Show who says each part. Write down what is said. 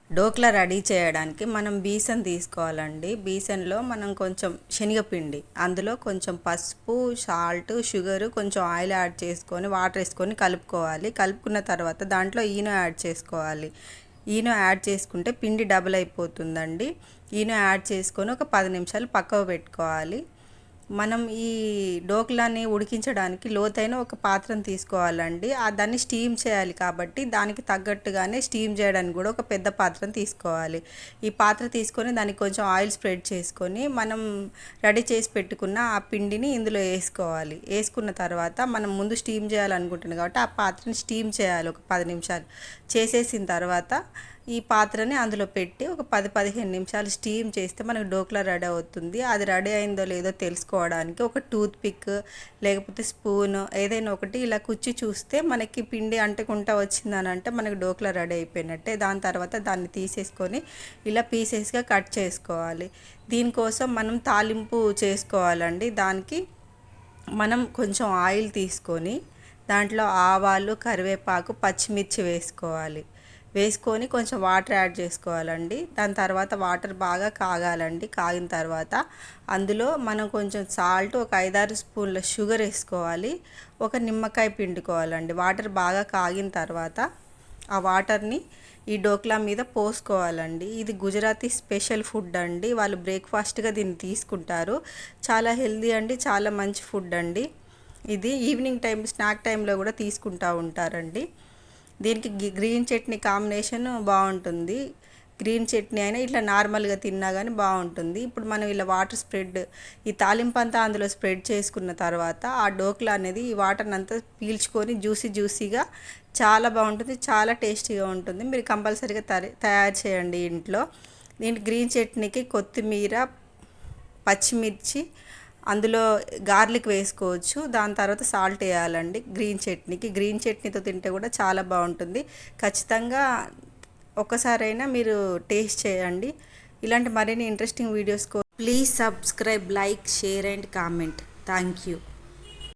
Speaker 1: Dhokla ready చేయడానికి మనం బీసన్ తీసుకోవాలండి. బీసన్లో మనం కొంచెం శనగపిండి, అందులో కొంచెం పసుపు, సాల్ట్, షుగరు, కొంచెం ఆయిల్ యాడ్ చేసుకొని వాటర్ వేసుకొని కలుపుకోవాలి. కలుపుకున్న తర్వాత దాంట్లో ఈనో యాడ్ చేసుకోవాలి. ఈనో యాడ్ చేసుకుంటే పిండి డబుల్ అయిపోతుందండి. ఈనో యాడ్ చేసుకొని ఒక 10 నిమిషాలు పక్కకు పెట్టుకోవాలి. మనం ఈ డోక్లాని ఉడికించడానికి లోతైన ఒక పాత్రను తీసుకోవాలండి. దాన్ని స్టీమ్ చేయాలి కాబట్టి దానికి తగ్గట్టుగానే స్టీమ్ చేయడానికి కూడా ఒక పెద్ద పాత్రను తీసుకోవాలి. ఈ పాత్ర తీసుకొని దానికి కొంచెం ఆయిల్ స్ప్రెడ్ చేసుకొని మనం రెడీ చేసి పెట్టుకున్న ఆ పిండిని ఇందులో వేసుకోవాలి. వేసుకున్న తర్వాత మనం ముందు స్టీమ్ చేయాలనుకుంటున్నాం కాబట్టి ఆ పాత్రని స్టీమ్ చేయాలి ఒక 10 నిమిషాలు. చేసేసిన తర్వాత ఈ పాత్రని అందులో పెట్టి ఒక 10-15 నిమిషాలు స్టీమ్ చేస్తే మనకు డోక్లా రెడీ అవుతుంది. అది రెడీ అయిందో లేదో తెలుసుకోవడానికి ఒక టూత్ పిక్ లేకపోతే స్పూన్ ఏదైనా ఒకటి ఇలా కుచ్చి చూస్తే మనకి పిండి అంటుకుంటా వచ్చిందని అంటే మనకు డోక్లా రెడీ అయిపోయినట్టే. దాని తర్వాత దాన్ని తీసేసుకొని ఇలా పీసెస్గా కట్ చేసుకోవాలి. దీనికోసం మనం తాలింపు చేసుకోవాలండి. దానికి మనం కొంచెం ఆయిల్ తీసుకొని దాంట్లో ఆవాలు, కరివేపాకు, పచ్చిమిర్చి వేసుకొని కొంచెం వాటర్ యాడ్ చేసుకోవాలండి. దాని తర్వాత వాటర్ బాగా కాగాలండి. కాగిన తర్వాత అందులో మనం కొంచెం సాల్ట్, ఒక 5-6 స్పూన్ల షుగర్ వేసుకోవాలి. ఒక నిమ్మకాయ పిండుకోవాలండి. వాటర్ బాగా కాగిన తర్వాత ఆ వాటర్ని ఈ డోక్లా మీద పోసుకోవాలండి. ఇది గుజరాతీ స్పెషల్ ఫుడ్ అండి. వాళ్ళు బ్రేక్ఫాస్ట్గా దీన్ని తీసుకుంటారు. చాలా హెల్దీ అండి, చాలా మంచి ఫుడ్ అండి. ఇది ఈవినింగ్ టైం స్నాక్ టైంలో కూడా తీసుకుంటూ ఉంటారండి. దీనికి గ్రీన్ చట్నీ కాంబినేషన్ బాగుంటుంది. గ్రీన్ చట్నీ అయినా ఇట్లా నార్మల్గా తిన్నా కానీ బాగుంటుంది. ఇప్పుడు మనం ఇలా వాటర్ స్ప్రెడ్ ఈ తాలింపు అంతా అందులో స్ప్రెడ్ చేసుకున్న తర్వాత ఆ డోక్లా అనేది ఈ వాటర్ని అంతా పీల్చుకొని జ్యూసీగా చాలా బాగుంటుంది, చాలా టేస్టీగా ఉంటుంది. మీరు కంపల్సరీగా తయారు చేయండి ఇంట్లో. దీనికి గ్రీన్ చట్నీకి కొత్తిమీర, పచ్చిమిర్చి, అందులో గార్లిక్ వేసుకోవచ్చు. దాని తర్వాత సాల్ట్ వేయాలండి గ్రీన్ చట్నీతో తింటే కూడా చాలా బాగుంటుంది. ఖచ్చితంగా ఒక్కసారైనా మీరు టేస్ట్ చేయండి. ఇలాంటి మరిన్ని interesting videos please subscribe, like, share and comment. Thank you.